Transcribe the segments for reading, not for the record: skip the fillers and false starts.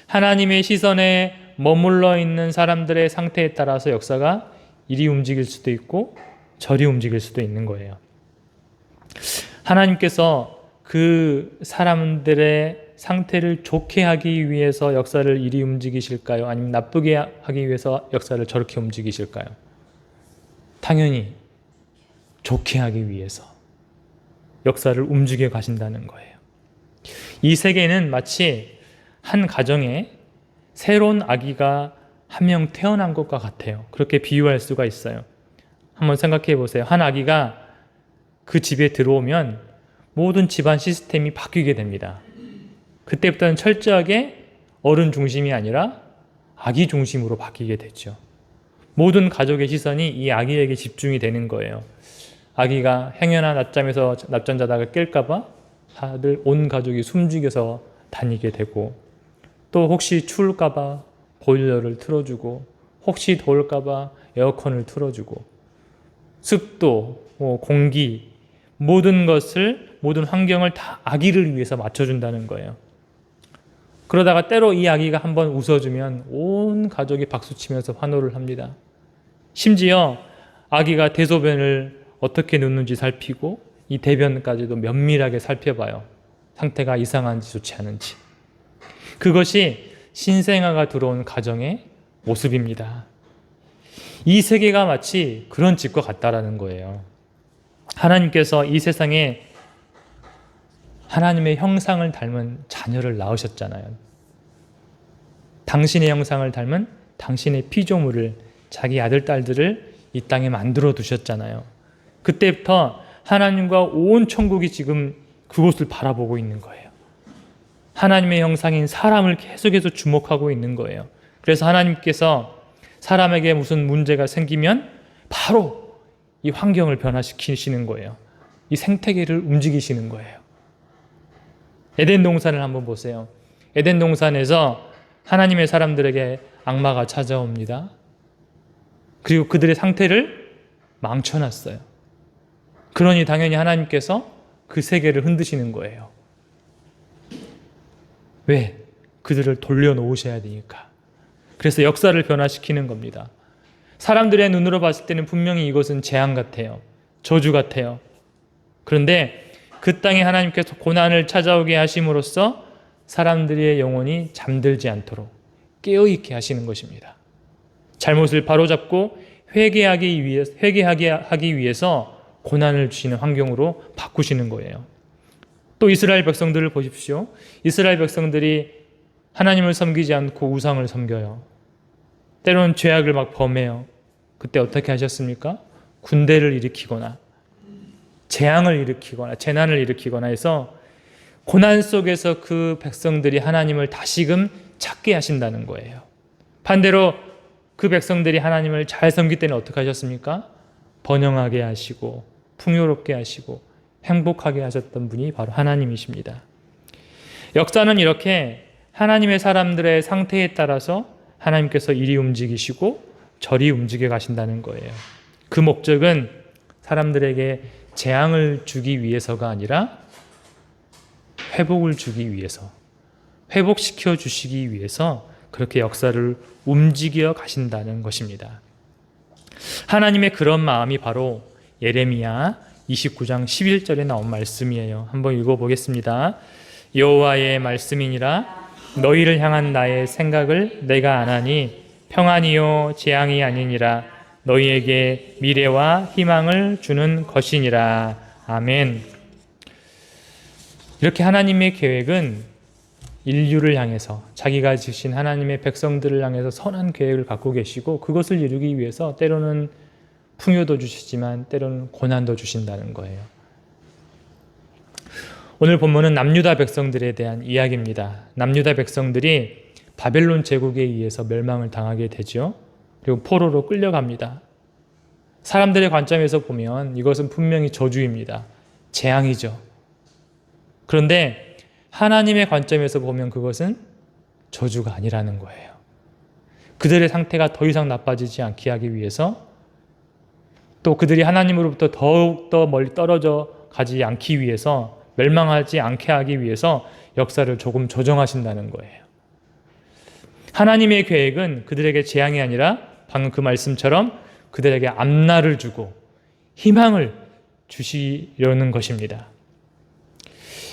하나님의 시선에 머물러 있는 사람들의 상태에 따라서 역사가 이리 움직일 수도 있고 저리 움직일 수도 있는 거예요. 하나님께서 그 사람들의 상태를 좋게 하기 위해서 역사를 이리 움직이실까요? 아니면 나쁘게 하기 위해서 역사를 저렇게 움직이실까요? 당연히 좋게 하기 위해서 역사를 움직여 가신다는 거예요. 이 세계는 마치 한 가정에 새로운 아기가 한 명 태어난 것과 같아요. 그렇게 비유할 수가 있어요. 한번 생각해 보세요. 한 아기가 그 집에 들어오면 모든 집안 시스템이 바뀌게 됩니다. 그때부터는 철저하게 어른 중심이 아니라 아기 중심으로 바뀌게 되죠. 모든 가족의 시선이 이 아기에게 집중이 되는 거예요. 아기가 행여나 낮잠에서 낮잠 자다가 깰까봐 다들 온 가족이 숨죽여서 다니게 되고, 또 혹시 추울까봐 보일러를 틀어주고, 혹시 더울까봐 에어컨을 틀어주고, 습도, 공기, 모든 환경을 다 아기를 위해서 맞춰준다는 거예요. 그러다가 때로 이 아기가 한번 웃어주면 온 가족이 박수치면서 환호를 합니다. 심지어 아기가 대소변을 어떻게 놓는지 살피고 이 대변까지도 면밀하게 살펴봐요. 상태가 이상한지 좋지 않은지. 그것이 신생아가 들어온 가정의 모습입니다. 이 세계가 마치 그런 집과 같다라는 거예요. 하나님께서 이 세상에 하나님의 형상을 닮은 자녀를 낳으셨잖아요. 당신의 형상을 닮은 당신의 피조물을, 자기 아들, 딸들을 이 땅에 만들어 두셨잖아요. 그때부터 하나님과 온 천국이 지금 그곳을 바라보고 있는 거예요. 하나님의 형상인 사람을 계속해서 주목하고 있는 거예요. 그래서 하나님께서 사람에게 무슨 문제가 생기면 바로 이 환경을 변화시키시는 거예요. 이 생태계를 움직이시는 거예요. 에덴 동산을 한번 보세요. 에덴 동산에서 하나님의 사람들에게 악마가 찾아옵니다. 그리고 그들의 상태를 망쳐놨어요. 그러니 당연히 하나님께서 그 세계를 흔드시는 거예요. 왜? 그들을 돌려놓으셔야 되니까. 그래서 역사를 변화시키는 겁니다. 사람들의 눈으로 봤을 때는 분명히 이것은 재앙 같아요. 저주 같아요. 그런데 그 땅에 하나님께서 고난을 찾아오게 하심으로써 사람들의 영혼이 잠들지 않도록 깨어있게 하시는 것입니다. 잘못을 바로잡고 회개하게 하기 위해서 고난을 주시는 환경으로 바꾸시는 거예요. 또 이스라엘 백성들을 보십시오. 이스라엘 백성들이 하나님을 섬기지 않고 우상을 섬겨요. 때로는 죄악을 막 범해요. 그때 어떻게 하셨습니까? 군대를 일으키거나 재앙을 일으키거나 재난을 일으키거나 해서 고난 속에서 그 백성들이 하나님을 다시금 찾게 하신다는 거예요. 반대로 그 백성들이 하나님을 잘 섬길 때는 어떻게 하셨습니까? 번영하게 하시고 풍요롭게 하시고 행복하게 하셨던 분이 바로 하나님이십니다. 역사는 이렇게 하나님의 사람들의 상태에 따라서 하나님께서 이리 움직이시고 저리 움직여 가신다는 거예요. 그 목적은 사람들에게 재앙을 주기 위해서가 아니라 회복을 주기 위해서, 회복시켜 주시기 위해서 그렇게 역사를 움직여 가신다는 것입니다. 하나님의 그런 마음이 바로 예레미야 29장 11절에 나온 말씀이에요. 한번 읽어보겠습니다. 여호와의 말씀이니라 너희를 향한 나의 생각을 내가 아나니 평안이요 재앙이 아니니라 너희에게 미래와 희망을 주는 것이니라. 아멘. 이렇게 하나님의 계획은 인류를 향해서, 자기가 지으신 하나님의 백성들을 향해서 선한 계획을 갖고 계시고 그것을 이루기 위해서 때로는 풍요도 주시지만 때로는 고난도 주신다는 거예요. 오늘 본문은 남유다 백성들에 대한 이야기입니다. 남유다 백성들이 바벨론 제국에 의해서 멸망을 당하게 되죠. 그리고 포로로 끌려갑니다. 사람들의 관점에서 보면 이것은 분명히 저주입니다. 재앙이죠. 그런데 하나님의 관점에서 보면 그것은 저주가 아니라는 거예요. 그들의 상태가 더 이상 나빠지지 않게 하기 위해서, 또 그들이 하나님으로부터 더욱더 멀리 떨어져 가지 않기 위해서, 멸망하지 않게 하기 위해서 역사를 조금 조정하신다는 거예요. 하나님의 계획은 그들에게 재앙이 아니라 방금 그 말씀처럼 그들에게 앞날을 주고 희망을 주시려는 것입니다.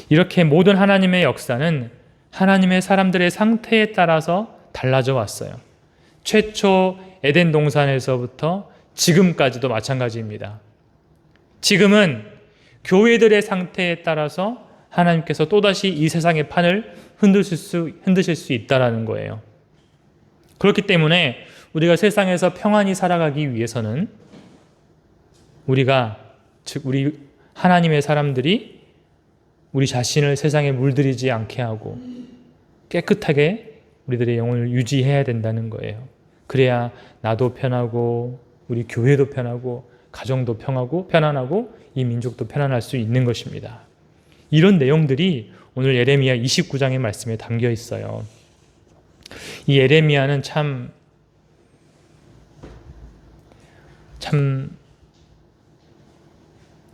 이렇게 모든 하나님의 역사는 하나님의 사람들의 상태에 따라서 달라져 왔어요. 최초 에덴 동산에서부터 지금까지도 마찬가지입니다. 지금은 교회들의 상태에 따라서 하나님께서 또다시 이 세상의 판을 흔드실 수 있다는 거예요. 그렇기 때문에 우리가 세상에서 평안히 살아가기 위해서는 우리 하나님의 사람들이 우리 자신을 세상에 물들이지 않게 하고 깨끗하게 우리들의 영혼을 유지해야 된다는 거예요. 그래야 나도 편하고 우리 교회도 편하고 가정도 편안하고 이 민족도 편안할 수 있는 것입니다. 이런 내용들이 오늘 예레미야 29장의 말씀에 담겨 있어요. 이 예레미야는 참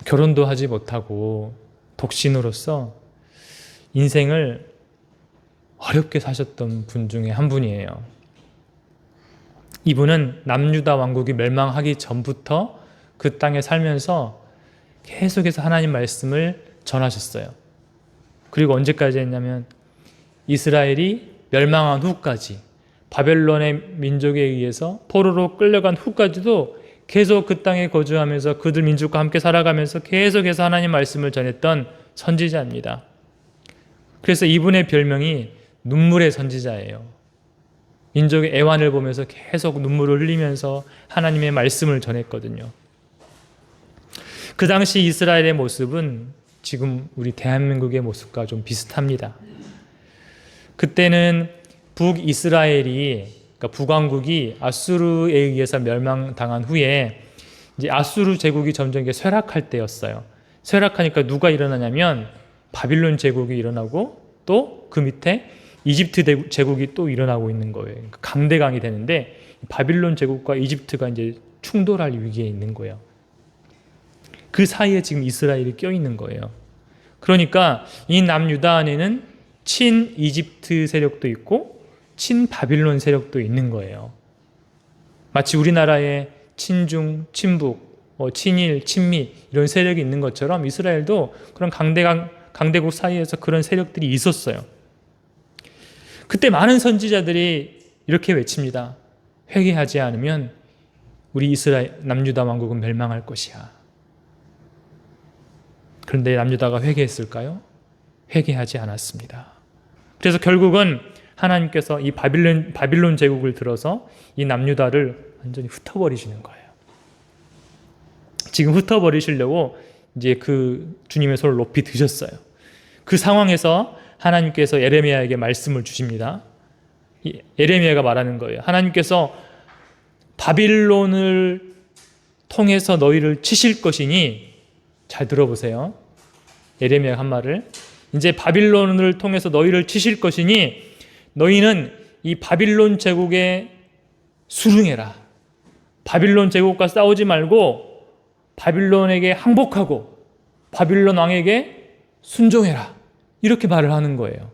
결혼도 하지 못하고 독신으로서 인생을 어렵게 사셨던 분 중에 한 분이에요. 이분은 남유다 왕국이 멸망하기 전부터 그 땅에 살면서 계속해서 하나님 말씀을 전하셨어요. 그리고 언제까지 했냐면 이스라엘이 멸망한 후까지, 바벨론의 민족에 의해서 포로로 끌려간 후까지도 계속 그 땅에 거주하면서 그들 민족과 함께 살아가면서 계속해서 하나님 말씀을 전했던 선지자입니다. 그래서 이분의 별명이 눈물의 선지자예요. 민족의 애환을 보면서 계속 눈물을 흘리면서 하나님의 말씀을 전했거든요. 그 당시 이스라엘의 모습은 지금 우리 대한민국의 모습과 좀 비슷합니다. 그때는 북이스라엘이, 그러니까 북왕국이 아수르에 의해서 멸망당한 후에 이제 아수르 제국이 점점 쇠락할 때였어요. 쇠락하니까 누가 일어나냐면 바빌론 제국이 일어나고 또 그 밑에 이집트 제국이 또 일어나고 있는 거예요. 그러니까 강대강이 되는데 바빌론 제국과 이집트가 이제 충돌할 위기에 있는 거예요. 그 사이에 지금 이스라엘이 껴 있는 거예요. 그러니까 이 남유다 안에는 친 이집트 세력도 있고 친 바빌론 세력도 있는 거예요. 마치 우리나라에 친중, 친북, 친일, 친미 이런 세력이 있는 것처럼 이스라엘도 그런 강대국 사이에서 그런 세력들이 있었어요. 그때 많은 선지자들이 이렇게 외칩니다. 회개하지 않으면 우리 이스라엘 남유다 왕국은 멸망할 것이야. 그런데 남유다가 회개했을까요? 회개하지 않았습니다. 그래서 결국은 하나님께서 이 바빌론 제국을 들어서 이 남유다를 완전히 흩어버리시는 거예요. 지금 흩어버리시려고 이제 그 주님의 손을 높이 드셨어요. 그 상황에서 하나님께서 예레미야에게 말씀을 주십니다. 예레미야가 말하는 거예요. 하나님께서 바빌론을 통해서 너희를 치실 것이니, 잘 들어보세요. 예레미야가 한 말을, 이제 바빌론을 통해서 너희를 치실 것이니 너희는 이 바빌론 제국에 수능해라. 바빌론 제국과 싸우지 말고 바빌론에게 항복하고 바빌론 왕에게 순종해라. 이렇게 말을 하는 거예요.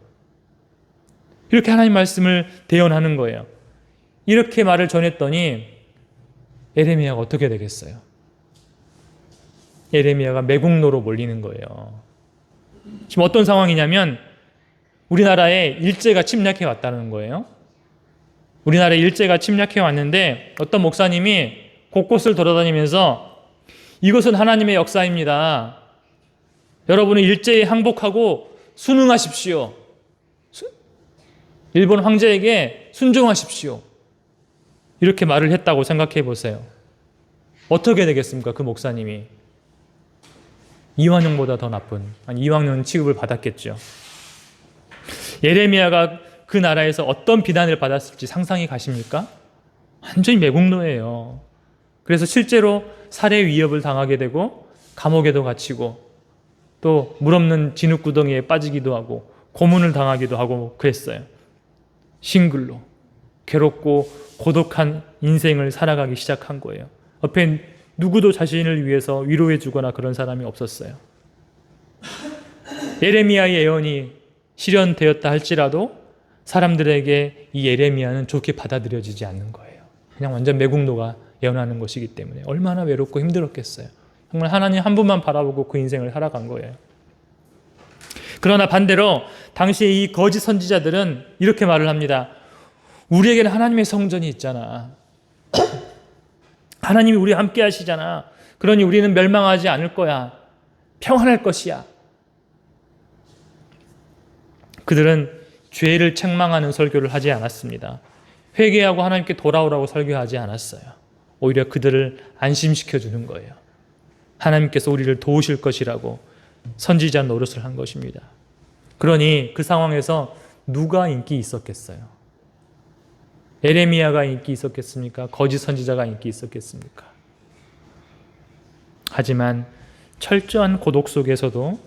이렇게 하나님 말씀을 대언하는 거예요. 이렇게 말을 전했더니 예레미야가 어떻게 되겠어요? 예레미야가 매국노로 몰리는 거예요. 지금 어떤 상황이냐면 우리나라에 일제가 침략해 왔다는 거예요. 우리나라에 일제가 침략해 왔는데 어떤 목사님이 곳곳을 돌아다니면서 이것은 하나님의 역사입니다. 여러분은 일제에 항복하고 순응하십시오. 일본 황제에게 순종하십시오. 이렇게 말을 했다고 생각해 보세요. 어떻게 되겠습니까? 그 목사님이. 이완용보다 더 나쁜, 이완용 취급을 받았겠죠. 예레미야가 그 나라에서 어떤 비난을 받았을지 상상이 가십니까? 완전히 매국노예요. 그래서 실제로 살해 위협을 당하게 되고 감옥에도 갇히고 또 물없는 진흙구덩이에 빠지기도 하고 고문을 당하기도 하고 그랬어요. 싱글로 괴롭고 고독한 인생을 살아가기 시작한 거예요. 옆에 누구도 자신을 위해서 위로해 주거나 그런 사람이 없었어요. 예레미야의 예언이 실현되었다 할지라도 사람들에게 이 예레미야는 좋게 받아들여지지 않는 거예요. 그냥 완전 매국노가 예언하는 것이기 때문에 얼마나 외롭고 힘들었겠어요. 정말 하나님 한 분만 바라보고 그 인생을 살아간 거예요. 그러나 반대로 당시에 이 거짓 선지자들은 이렇게 말을 합니다. 우리에게는 하나님의 성전이 있잖아. 하나님이 우리와 함께 하시잖아. 그러니 우리는 멸망하지 않을 거야. 평안할 것이야. 그들은 죄를 책망하는 설교를 하지 않았습니다. 회개하고 하나님께 돌아오라고 설교하지 않았어요. 오히려 그들을 안심시켜 주는 거예요. 하나님께서 우리를 도우실 것이라고 선지자 노릇을 한 것입니다. 그러니 그 상황에서 누가 인기 있었겠어요? 예레미야가 인기 있었겠습니까? 거짓 선지자가 인기 있었겠습니까? 하지만 철저한 고독 속에서도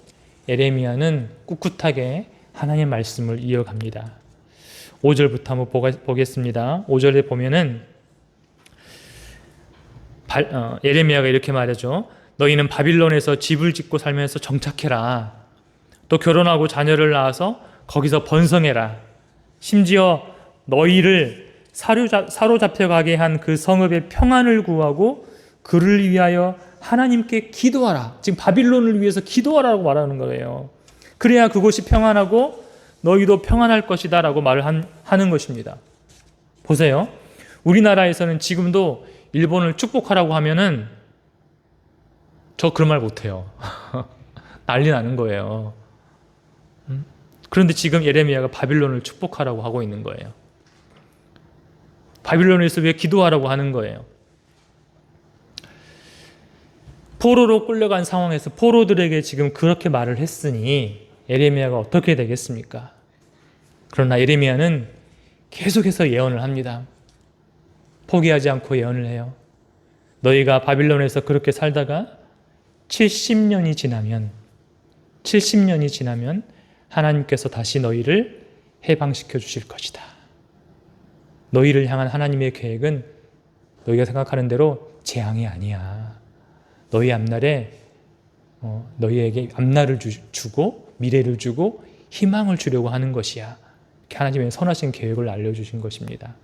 예레미야는 꿋꿋하게 하나님의 말씀을 이어갑니다. 5절부터 한번 보겠습니다. 5절에 보면은 예레미야가 이렇게 말하죠. 너희는 바빌론에서 집을 짓고 살면서 정착해라. 또 결혼하고 자녀를 낳아서 거기서 번성해라. 심지어 너희를 사로잡혀가게 한 그 성읍의 평안을 구하고 그를 위하여 하나님께 기도하라. 지금 바빌론을 위해서 기도하라고 말하는 거예요. 그래야 그곳이 평안하고 너희도 평안할 것이다 라고 말을 하는 것입니다. 보세요. 우리나라에서는 지금도 일본을 축복하라고 하면은 저 그런 말 못해요. 난리 나는 거예요. 그런데 지금 예레미야가 바빌론을 축복하라고 하고 있는 거예요. 바빌론에서 왜 기도하라고 하는 거예요? 포로로 끌려간 상황에서 포로들에게 지금 그렇게 말을 했으니 예레미야가 어떻게 되겠습니까? 그러나 예레미야는 계속해서 예언을 합니다. 포기하지 않고 예언을 해요. 너희가 바빌론에서 그렇게 살다가 70년이 지나면 하나님께서 다시 너희를 해방시켜 주실 것이다. 너희를 향한 하나님의 계획은 너희가 생각하는 대로 재앙이 아니야. 너희 앞날에 너희에게 앞날을 주고 미래를 주고 희망을 주려고 하는 것이야. 이렇게 하나님의 선하신 계획을 알려주신 것입니다.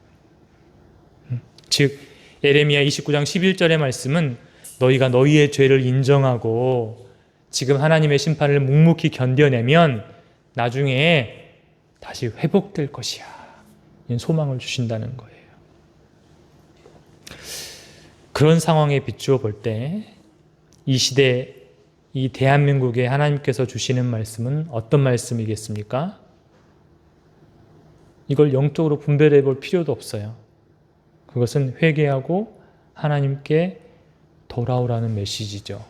즉 예레미야 29장 11절의 말씀은 너희가 너희의 죄를 인정하고 지금 하나님의 심판을 묵묵히 견뎌내면 나중에 다시 회복될 것이야. 소망을 주신다는 거예요. 그런 상황에 비추어 볼 때 이 시대, 이 대한민국에 하나님께서 주시는 말씀은 어떤 말씀이겠습니까? 이걸 영적으로 분별해 볼 필요도 없어요. 그것은 회개하고 하나님께 돌아오라는 메시지죠.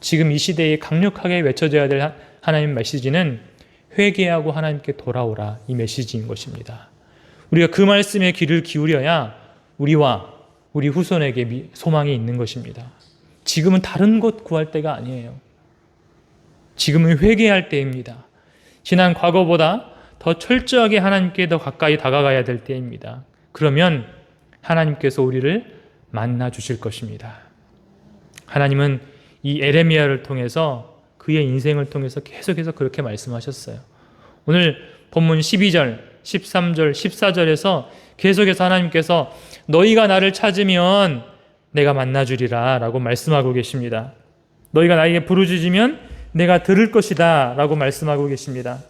지금 이 시대에 강력하게 외쳐져야 될 하나님 메시지는 회개하고 하나님께 돌아오라, 이 메시지인 것입니다. 우리가 그 말씀에 귀를 기울여야 우리와 우리 후손에게 소망이 있는 것입니다. 지금은 다른 것 구할 때가 아니에요. 지금은 회개할 때입니다. 지난 과거보다 더 철저하게 하나님께 더 가까이 다가가야 될 때입니다. 그러면 하나님께서 우리를 만나 주실 것입니다. 하나님은 이 예레미야를 통해서 그의 인생을 통해서 계속해서 그렇게 말씀하셨어요. 오늘 본문 12절, 13절, 14절에서 계속해서 하나님께서 너희가 나를 찾으면 내가 만나주리라 라고 말씀하고 계십니다. 너희가 나에게 부르짖으면 내가 들을 것이다 라고 말씀하고 계십니다.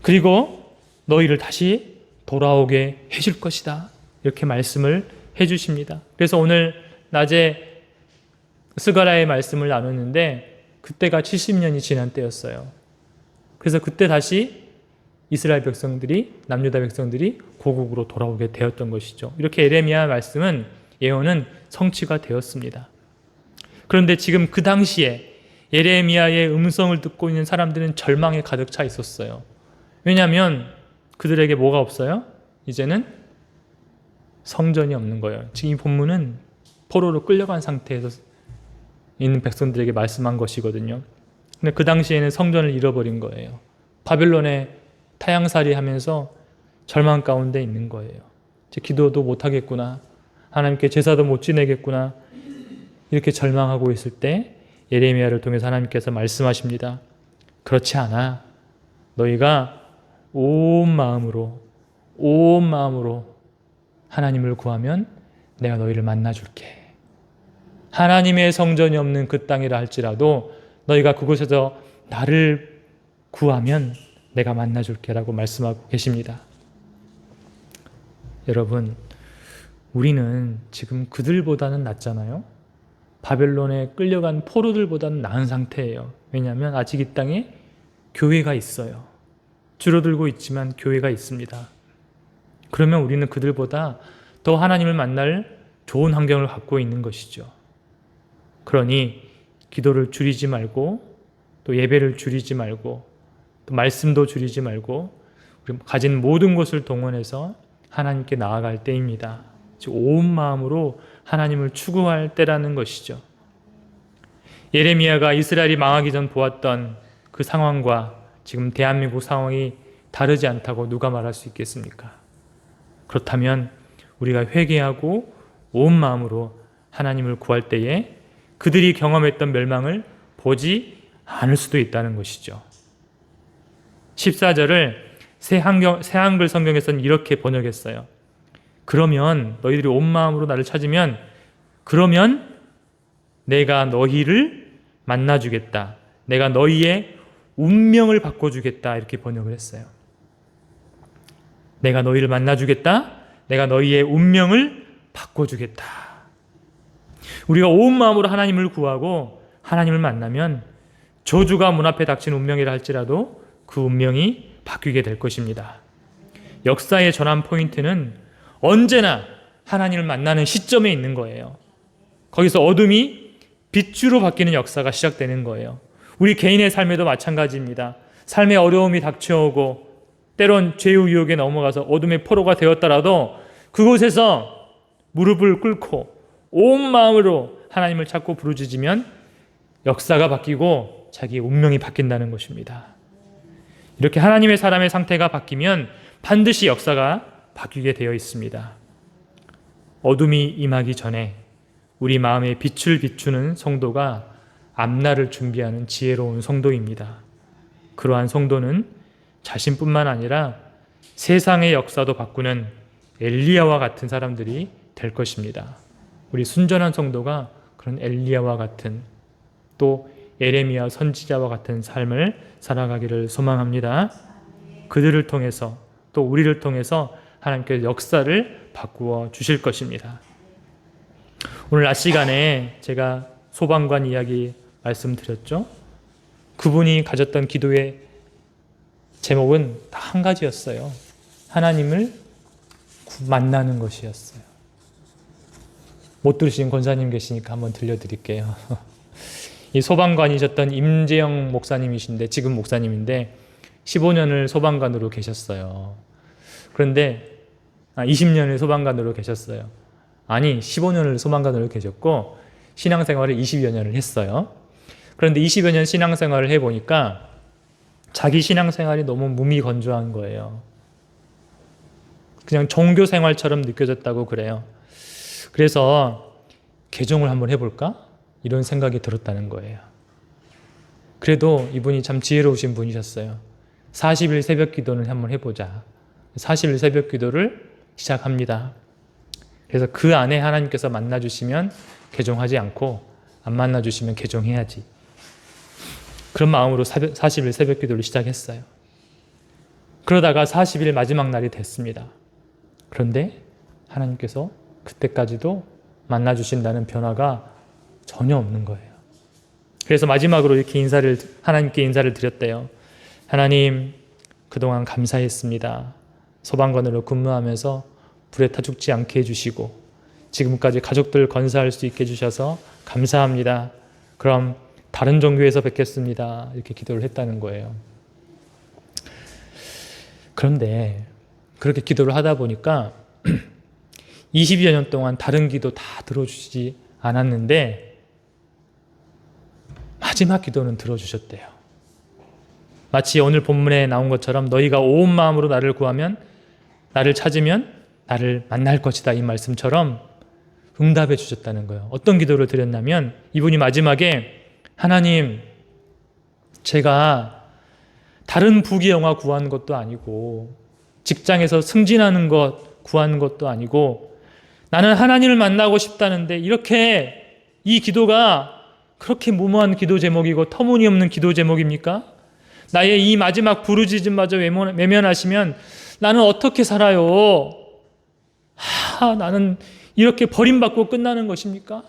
그리고 너희를 다시 돌아오게 해줄 것이다 이렇게 말씀을 해주십니다. 그래서 오늘 낮에 스가랴의 말씀을 나눴는데 그때가 70년이 지난 때였어요. 그래서 그때 다시 이스라엘 백성들이, 남유다 백성들이 고국으로 돌아오게 되었던 것이죠. 이렇게 예레미야 말씀은, 예언은 성취가 되었습니다. 그런데 지금 그 당시에 예레미야의 음성을 듣고 있는 사람들은 절망에 가득 차 있었어요. 왜냐하면 그들에게 뭐가 없어요? 이제는 성전이 없는 거예요. 지금 이 본문은 포로로 끌려간 상태에서 있는 백성들에게 말씀한 것이거든요. 근데 그 당시에는 성전을 잃어버린 거예요. 바빌론에 타향살이 하면서 절망 가운데 있는 거예요. 기도도 못하겠구나. 하나님께 제사도 못 지내겠구나. 이렇게 절망하고 있을 때 예레미야를 통해서 하나님께서 말씀하십니다. 그렇지 않아. 너희가 온 마음으로 하나님을 구하면 내가 너희를 만나줄게. 하나님의 성전이 없는 그 땅이라 할지라도 너희가 그곳에서 나를 구하면 내가 만나줄게 라고 말씀하고 계십니다. 여러분, 우리는 지금 그들보다는 낫잖아요. 바벨론에 끌려간 포로들보다는 나은 상태예요. 왜냐하면 아직 이 땅에 교회가 있어요. 줄어들고 있지만 교회가 있습니다. 그러면 우리는 그들보다 더 하나님을 만날 좋은 환경을 갖고 있는 것이죠. 그러니 기도를 줄이지 말고, 또 예배를 줄이지 말고, 또 말씀도 줄이지 말고, 우리 가진 모든 것을 동원해서 하나님께 나아갈 때입니다. 즉 온 마음으로 하나님을 추구할 때라는 것이죠. 예레미야가 이스라엘이 망하기 전 보았던 그 상황과 지금 대한민국 상황이 다르지 않다고 누가 말할 수 있겠습니까? 그렇다면 우리가 회개하고 온 마음으로 하나님을 구할 때에 그들이 경험했던 멸망을 보지 않을 수도 있다는 것이죠. 14절을 새 한글 성경에서는 이렇게 번역했어요. 그러면 너희들이 온 마음으로 나를 찾으면 그러면 내가 너희를 만나주겠다. 내가 너희의 운명을 바꿔주겠다. 이렇게 번역을 했어요. 내가 너희를 만나주겠다. 내가 너희의 운명을 바꿔주겠다. 우리가 온 마음으로 하나님을 구하고 하나님을 만나면 저주가 문 앞에 닥친 운명이라 할지라도 그 운명이 바뀌게 될 것입니다. 역사의 전환 포인트는 언제나 하나님을 만나는 시점에 있는 거예요. 거기서 어둠이 빛으로 바뀌는 역사가 시작되는 거예요. 우리 개인의 삶에도 마찬가지입니다. 삶의 어려움이 닥쳐오고 때론 죄의 유혹에 넘어가서 어둠의 포로가 되었더라도 그곳에서 무릎을 꿇고 온 마음으로 하나님을 찾고 부르짖으면 역사가 바뀌고 자기의 운명이 바뀐다는 것입니다. 이렇게 하나님의 사람의 상태가 바뀌면 반드시 역사가 바뀌게 되어 있습니다. 어둠이 임하기 전에 우리 마음에 빛을 비추는 성도가 앞날을 준비하는 지혜로운 성도입니다. 그러한 성도는 자신뿐만 아니라 세상의 역사도 바꾸는 엘리야와 같은 사람들이 될 것입니다. 우리 순전한 성도가 그런 엘리야와 같은, 또 예레미야 선지자와 같은 삶을 살아가기를 소망합니다. 그들을 통해서 또 우리를 통해서 하나님께서 역사를 바꾸어 주실 것입니다. 오늘 낮 시간에 제가 소방관 이야기 말씀드렸죠. 그분이 가졌던 기도의 제목은 다 한 가지였어요. 하나님을 만나는 것이었어요. 못 들으신 권사님 계시니까 한번 들려드릴게요. 이 소방관이셨던 임재영 목사님이신데, 지금 목사님인데 15년을 소방관으로 계셨어요. 그런데 20년을 소방관으로 계셨어요. 아니, 15년을 소방관으로 계셨고 신앙생활을 20여 년을 했어요. 그런데 20여 년 신앙생활을 해보니까 자기 신앙생활이 너무 무미건조한 거예요. 그냥 종교생활처럼 느껴졌다고 그래요. 그래서 개종을 한번 해볼까? 이런 생각이 들었다는 거예요. 그래도 이분이 참 지혜로우신 분이셨어요. 40일 새벽 기도는 한번 해보자. 40일 새벽 기도를 시작합니다. 그래서 그 안에 하나님께서 만나주시면 개종하지 않고 안 만나주시면 개종해야지. 그런 마음으로 40일 새벽 기도를 시작했어요. 그러다가 40일 마지막 날이 됐습니다. 그런데 하나님께서 그때까지도 만나주신다는 변화가 전혀 없는 거예요. 그래서 마지막으로 이렇게 하나님께 인사를 드렸대요. 하나님, 그동안 감사했습니다. 소방관으로 근무하면서 불에 타 죽지 않게 해주시고 지금까지 가족들 건사할 수 있게 해주셔서 감사합니다. 그럼 다른 종교에서 뵙겠습니다. 이렇게 기도를 했다는 거예요. 그런데 그렇게 기도를 하다 보니까 20여 년 동안 다른 기도 다 들어주시지 않았는데 마지막 기도는 들어주셨대요. 마치 오늘 본문에 나온 것처럼 너희가 온 마음으로 나를 구하면, 나를 찾으면 나를 만날 것이다, 이 말씀처럼 응답해 주셨다는 거예요. 어떤 기도를 드렸냐면 이분이 마지막에 하나님, 제가 다른 부귀영화 구한 것도 아니고 직장에서 승진하는 것 구하는 것도 아니고 나는 하나님을 만나고 싶다는데 이렇게 이 기도가 그렇게 무모한 기도 제목이고 터무니없는 기도 제목입니까? 나의 이 마지막 부르짖음마저 외면하시면 나는 어떻게 살아요? 나는 이렇게 버림받고 끝나는 것입니까?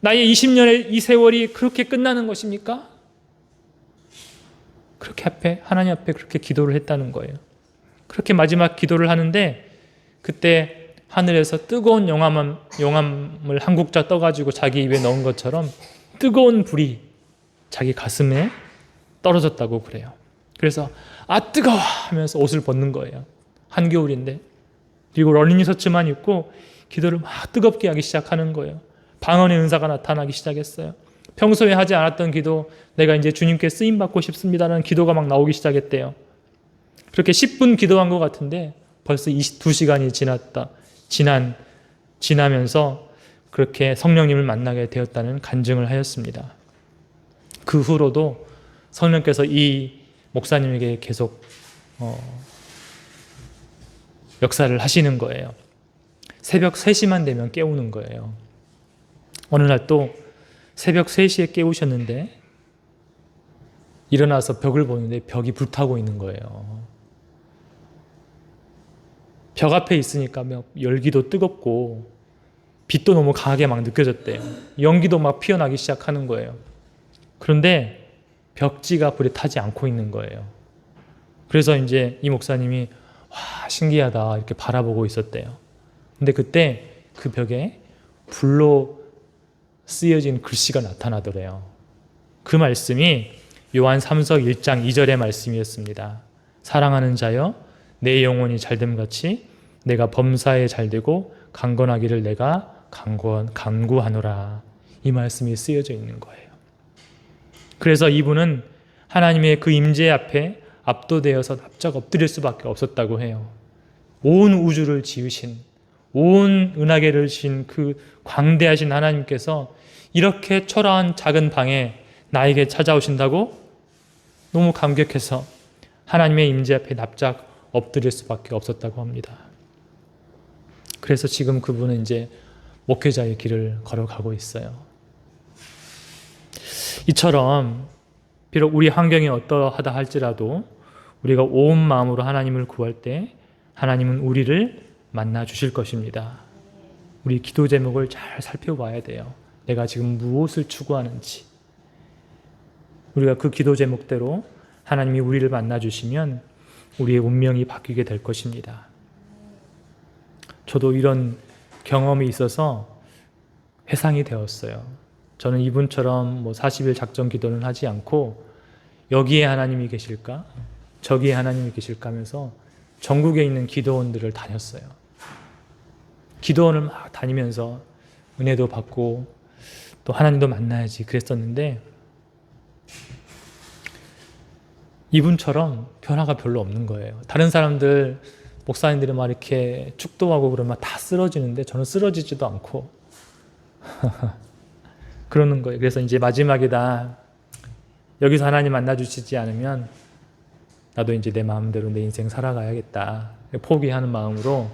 나의 20년의 이 세월이 그렇게 끝나는 것입니까? 그렇게 하나님 앞에 그렇게 기도를 했다는 거예요. 그렇게 마지막 기도를 하는데 그때 하늘에서 뜨거운 용암을 한 국자 떠가지고 자기 입에 넣은 것처럼 뜨거운 불이 자기 가슴에 떨어졌다고 그래요. 그래서 뜨거워 하면서 옷을 벗는 거예요. 한겨울인데. 그리고 러닝 셔츠만 입고 기도를 막 뜨겁게 하기 시작하는 거예요. 방언의 은사가 나타나기 시작했어요. 평소에 하지 않았던 기도, 내가 이제 주님께 쓰임받고 싶습니다라는 기도가 막 나오기 시작했대요. 그렇게 10분 기도한 것 같은데 벌써 22시간이 지나면서 그렇게 성령님을 만나게 되었다는 간증을 하였습니다. 그 후로도 성령께서 이 목사님에게 계속 역사를 하시는 거예요. 새벽 3시만 되면 깨우는 거예요. 어느 날 또 새벽 3시에 깨우셨는데 일어나서 벽을 보는데 벽이 불타고 있는 거예요. 벽 앞에 있으니까 열기도 뜨겁고 빛도 너무 강하게 막 느껴졌대요. 연기도 막 피어나기 시작하는 거예요. 그런데 벽지가 불에 타지 않고 있는 거예요. 그래서 이제 이 목사님이 와, 신기하다 이렇게 바라보고 있었대요. 근데 그때 그 벽에 불로 쓰여진 글씨가 나타나더래요. 그 말씀이 요한 3서 1장 2절의 말씀이었습니다. 사랑하는 자여 내 영혼이 잘됨같이 내가 범사에 잘되고 강건하기를 내가 간구하노라. 이 말씀이 쓰여져 있는 거예요. 그래서 이분은 하나님의 그 임재 앞에 압도되어서 납작 엎드릴 수밖에 없었다고 해요. 온 우주를 지으신, 온 은하계를 지은 그 광대하신 하나님께서 이렇게 초라한 작은 방에 나에게 찾아오신다고 너무 감격해서 하나님의 임재 앞에 납작 엎드릴 수밖에 없었다고 합니다. 그래서 지금 그분은 이제 목회자의 길을 걸어가고 있어요. 이처럼 비록 우리 환경이 어떠하다 할지라도 우리가 온 마음으로 하나님을 구할 때 하나님은 우리를 만나 주실 것입니다. 우리 기도 제목을 잘 살펴봐야 돼요. 내가 지금 무엇을 추구하는지. 우리가 그 기도 제목대로 하나님이 우리를 만나 주시면 우리의 운명이 바뀌게 될 것입니다. 저도 이런 경험이 있어서 회상이 되었어요. 저는 이분처럼 40일 작전 기도는 하지 않고 여기에 하나님이 계실까? 저기에 하나님이 계실까 하면서 전국에 있는 기도원들을 다녔어요. 기도원을 막 다니면서 은혜도 받고 또 하나님도 만나야지 그랬었는데 이분처럼 변화가 별로 없는 거예요. 다른 사람들, 목사님들이 막 이렇게 축도하고 그러면 다 쓰러지는데 저는 쓰러지지도 않고 그러는 거예요. 그래서 이제 마지막이다. 여기서 하나님 만나주시지 않으면 나도 이제 내 마음대로 내 인생 살아가야겠다. 포기하는 마음으로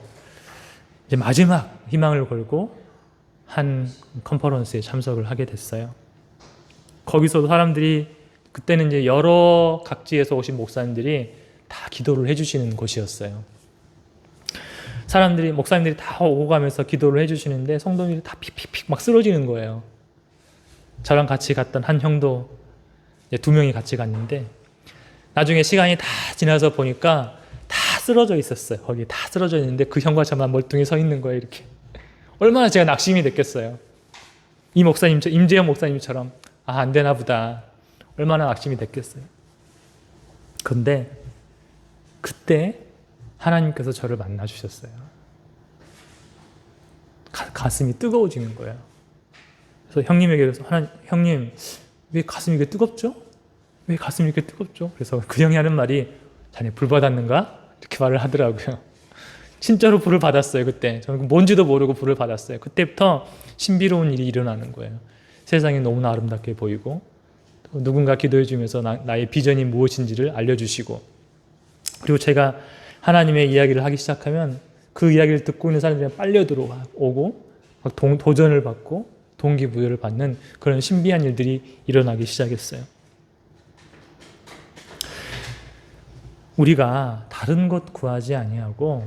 이제 마지막 희망을 걸고 한 컨퍼런스에 참석을 하게 됐어요. 거기서도 사람들이 그때는 이제 여러 각지에서 오신 목사님들이 다 기도를 해주시는 곳이었어요. 목사님들이 다 오고 가면서 기도를 해주시는데 성도들이 다 픽픽픽 막 쓰러지는 거예요. 저랑 같이 갔던 한 형도 2명이 같이 갔는데 나중에 시간이 다 지나서 보니까 다 쓰러져 있었어요. 거기 다 쓰러져 있는데 그 형과 저만 멀뚱히 서 있는 거예요. 이렇게. 얼마나 제가 낙심이 됐겠어요. 이 목사님, 임재영 목사님처럼 안 되나 보다. 얼마나 낙심이 됐겠어요. 그런데 그때 하나님께서 저를 만나 주셨어요. 가슴이 뜨거워지는 거예요. 그래서 형님에게 그래서 형님 왜 가슴이 이렇게 뜨겁죠? 왜 가슴이 이렇게 뜨겁죠? 그래서 그 형이 하는 말이 자네 불 받았는가? 이렇게 말을 하더라고요. 진짜로 불을 받았어요. 그때 저는 뭔지도 모르고 불을 받았어요. 그때부터 신비로운 일이 일어나는 거예요. 세상이 너무나 아름답게 보이고 또 누군가 기도해 주면서 나의 비전이 무엇인지를 알려주시고, 그리고 제가 하나님의 이야기를 하기 시작하면 그 이야기를 듣고 있는 사람들이 빨려 들어오고 막 도전을 받고 동기부여를 받는 그런 신비한 일들이 일어나기 시작했어요. 우리가 다른 것 구하지 아니하고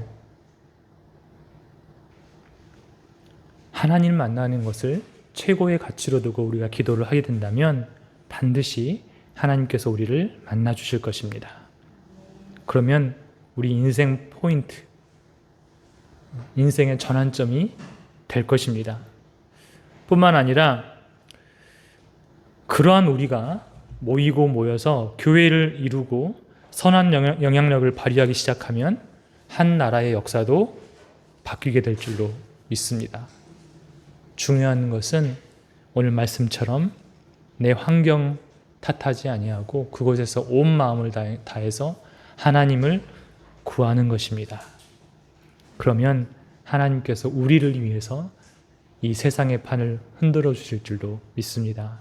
하나님 만나는 것을 최고의 가치로 두고 우리가 기도를 하게 된다면 반드시 하나님께서 우리를 만나 주실 것입니다. 그러면 우리 인생 포인트, 인생의 전환점이 될 것입니다. 뿐만 아니라 그러한 우리가 모이고 모여서 교회를 이루고 선한 영향력을 발휘하기 시작하면 한 나라의 역사도 바뀌게 될 줄로 믿습니다. 중요한 것은 오늘 말씀처럼 내 환경 탓하지 아니하고 그곳에서 온 마음을 다해서 하나님을 구하는 것입니다. 그러면 하나님께서 우리를 위해서 이 세상의 판을 흔들어 주실 줄로 믿습니다.